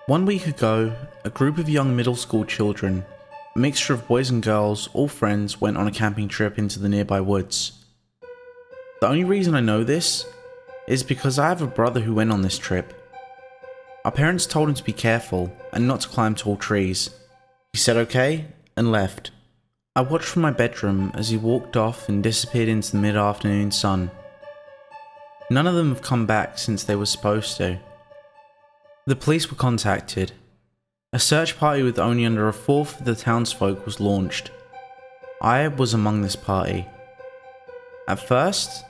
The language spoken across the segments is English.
1 week ago, a group of young middle school children, a mixture of boys and girls, all friends, went on a camping trip into the nearby woods. The only reason I know this is because I have a brother who went on this trip. Our parents told him to be careful and not to climb tall trees. He said okay and left. I watched from my bedroom as he walked off and disappeared into the mid-afternoon sun. None of them have come back since they were supposed to. The police were contacted. A search party with only under a fourth of the townsfolk was launched. I was among this party. At first,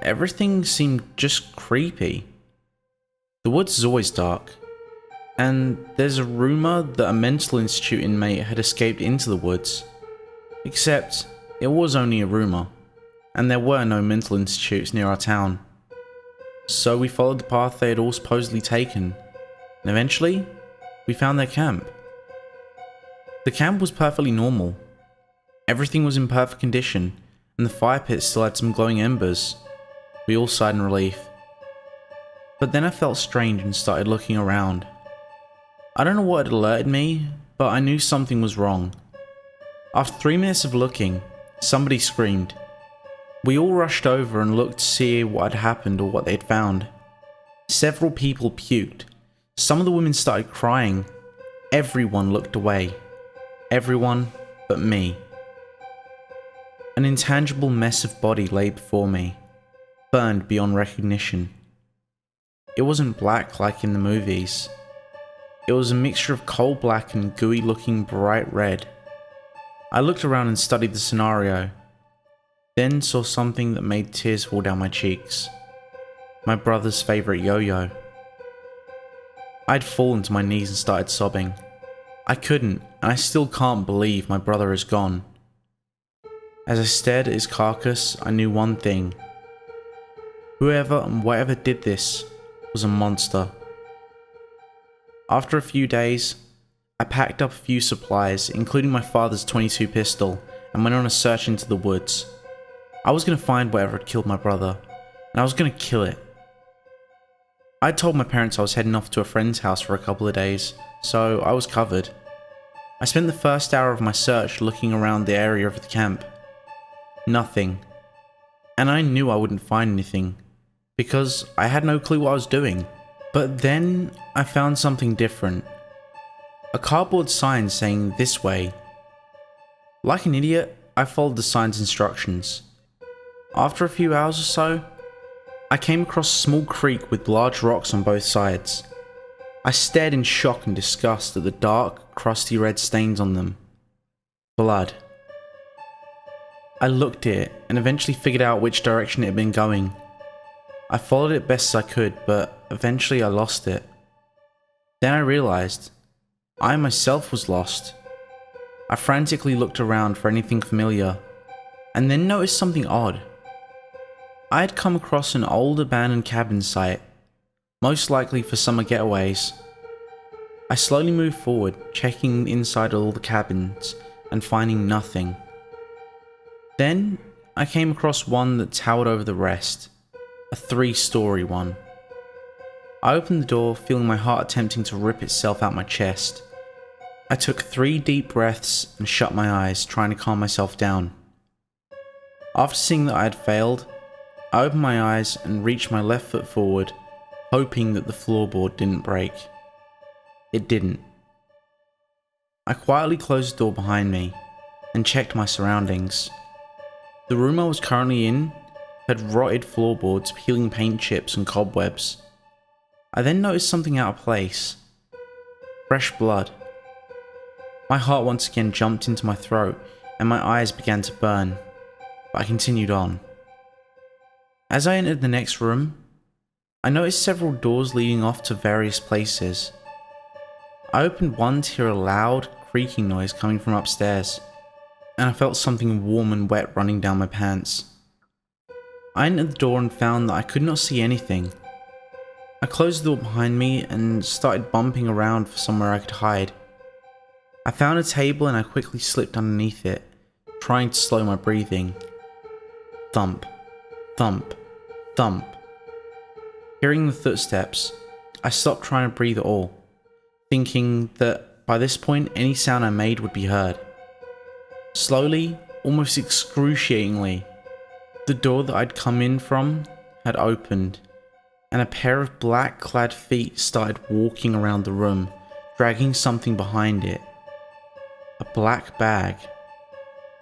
everything seemed just creepy. The woods is always dark, and there's a rumour that a mental institute inmate had escaped into the woods. Except, it was only a rumour, and there were no mental institutes near our town. So we followed the path they had all supposedly taken, and eventually, we found their camp. The camp was perfectly normal. Everything was in perfect condition, and the fire pit still had some glowing embers. We all sighed in relief. But then I felt strange and started looking around. I don't know what had alerted me, but I knew something was wrong. After 3 minutes of looking, somebody screamed. We all rushed over and looked to see what had happened or what they had found. Several people puked. Some of the women started crying. Everyone looked away. Everyone but me. An intangible mess of body lay before me, burned beyond recognition. It wasn't black like in the movies. It was a mixture of coal black and gooey looking bright red. I looked around and studied the scenario, then saw something that made tears fall down my cheeks. My brother's favourite yo-yo. I'd fallen to my knees and started sobbing. I couldn't, and I still can't believe my brother is gone. As I stared at his carcass, I knew one thing. Whoever and whatever did this was a monster. After a few days, I packed up a few supplies, including my father's .22 pistol, and went on a search into the woods. I was going to find whatever had killed my brother, and I was going to kill it. I told my parents I was heading off to a friend's house for a couple of days, so I was covered. I spent the first hour of my search looking around the area of the camp. Nothing. And I knew I wouldn't find anything, because I had no clue what I was doing. But then I found something different. A cardboard sign saying "this way." Like an idiot, I followed the sign's instructions. After a few hours or so, I came across a small creek with large rocks on both sides. I stared in shock and disgust at the dark, crusty red stains on them. Blood. I looked at it and eventually figured out which direction it had been going. I followed it best as I could, but eventually I lost it. Then I realized I myself was lost. I frantically looked around for anything familiar, and then noticed something odd. I had come across an old abandoned cabin site, most likely for summer getaways. I slowly moved forward, checking inside all the cabins and finding nothing. Then I came across one that towered over the rest, a 3-story one. I opened the door, feeling my heart attempting to rip itself out my chest. I took 3 deep breaths and shut my eyes, trying to calm myself down. After seeing that I had failed, I opened my eyes and reached my left foot forward, hoping that the floorboard didn't break. It didn't. I quietly closed the door behind me and checked my surroundings. The room I was currently in had rotted floorboards, peeling paint chips and cobwebs. I then noticed something out of place. Fresh blood. My heart once again jumped into my throat and my eyes began to burn, but I continued on. As I entered the next room, I noticed several doors leading off to various places. I opened one to hear a loud, creaking noise coming from upstairs, and I felt something warm and wet running down my pants. I entered the door and found that I could not see anything. I closed the door behind me and started bumping around for somewhere I could hide. I found a table and I quickly slipped underneath it, trying to slow my breathing. Thump, thump, thump. Hearing the footsteps, I stopped trying to breathe at all. thinking that by this point any sound I made would be heard. Slowly, almost excruciatingly, the door that I'd come in from had opened, and a pair of black-clad feet started walking around the room, dragging something behind it. A black bag.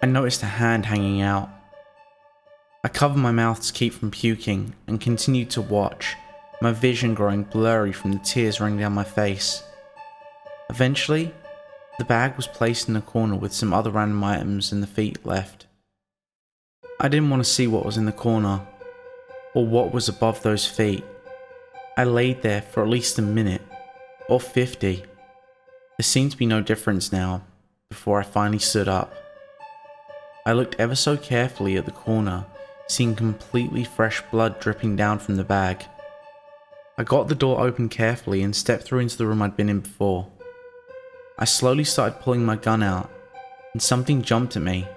I noticed a hand hanging out. I covered my mouth to keep from puking and continued to watch, my vision growing blurry from the tears running down my face. Eventually, the bag was placed in a corner with some other random items and the feet left. I didn't want to see what was in the corner, or what was above those feet. I laid there for at least a minute, or 50. There seemed to be no difference now, before I finally stood up. I looked ever so carefully at the corner, seeing completely fresh blood dripping down from the bag. I got the door open carefully and stepped through into the room I'd been in before. I slowly started pulling my gun out, and something jumped at me.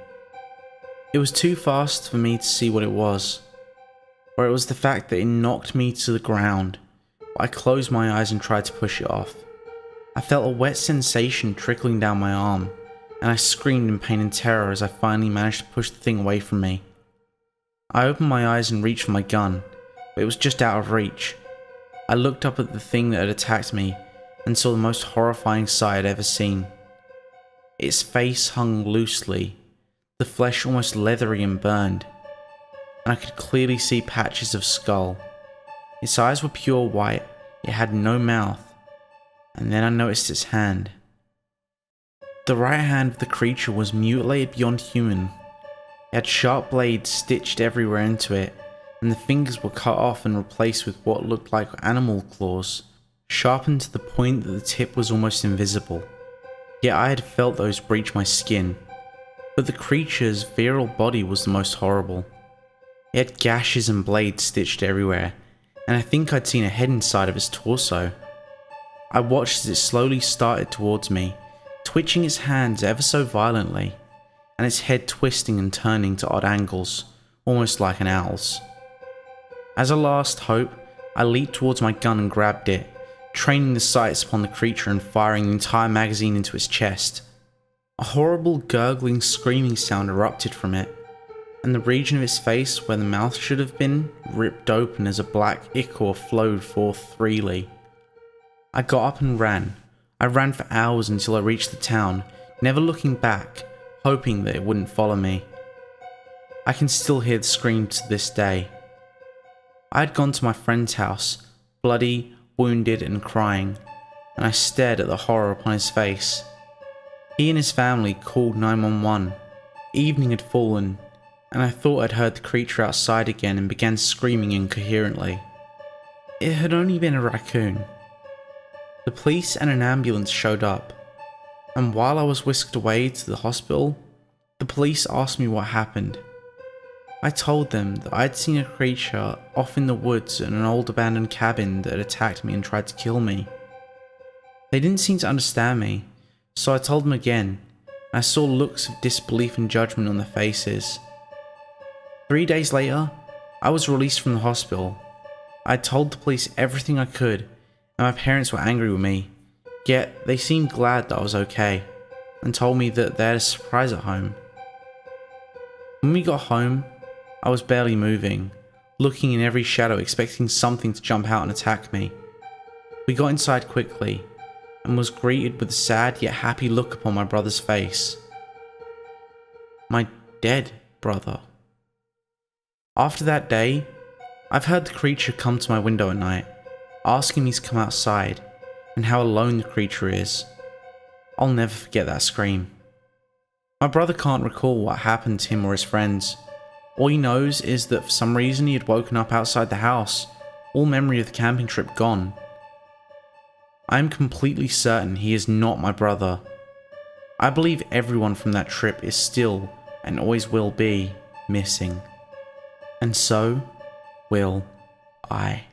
It was too fast for me to see what it was, or it was the fact that it knocked me to the ground, but I closed my eyes and tried to push it off. I felt a wet sensation trickling down my arm, and I screamed in pain and terror as I finally managed to push the thing away from me. I opened my eyes and reached for my gun, but it was just out of reach. I looked up at the thing that had attacked me and saw the most horrifying sight I'd ever seen. Its face hung loosely, the flesh almost leathery and burned, and I could clearly see patches of skull. Its eyes were pure white, it had no mouth, and then I noticed its hand. The right hand of the creature was mutilated beyond human. It had sharp blades stitched everywhere into it, and the fingers were cut off and replaced with what looked like animal claws, sharpened to the point that the tip was almost invisible. Yet I had felt those breach my skin. But the creature's virile body was the most horrible. It had gashes and blades stitched everywhere, and I think I'd seen a head inside of its torso. I watched as it slowly started towards me, twitching its hands ever so violently, and its head twisting and turning to odd angles, almost like an owl's. As a last hope, I leaped towards my gun and grabbed it, training the sights upon the creature and firing the entire magazine into its chest. A horrible gurgling screaming sound erupted from it, and the region of its face where the mouth should have been ripped open as a black ichor flowed forth freely. I got up and ran. I ran for hours until I reached the town, never looking back, hoping that it wouldn't follow me. I can still hear the scream to this day. I had gone to my friend's house, bloody, wounded and crying, and I stared at the horror upon his face. He and his family called 911. Evening had fallen, and I thought I'd heard the creature outside again and began screaming incoherently. It had only been a raccoon. The police and an ambulance showed up, and while I was whisked away to the hospital, the police asked me what happened. I told them that I'd seen a creature off in the woods in an old abandoned cabin that had attacked me and tried to kill me. They didn't seem to understand me, so I told them again, and I saw looks of disbelief and judgment on their faces. 3 days later, I was released from the hospital. I had told the police everything I could, and my parents were angry with me, yet they seemed glad that I was okay, and told me that they had a surprise at home. When we got home, I was barely moving, looking in every shadow expecting something to jump out and attack me. We got inside quickly, and was greeted with a sad yet happy look upon my brother's face. My dead brother. After that day, I've heard the creature come to my window at night, asking me to come outside, and how alone the creature is. I'll never forget that scream. My brother can't recall what happened to him or his friends. All he knows is that for some reason he had woken up outside the house, all memory of the camping trip gone. I am completely certain he is not my brother. I believe everyone from that trip is still, and always will be, missing. And so will I.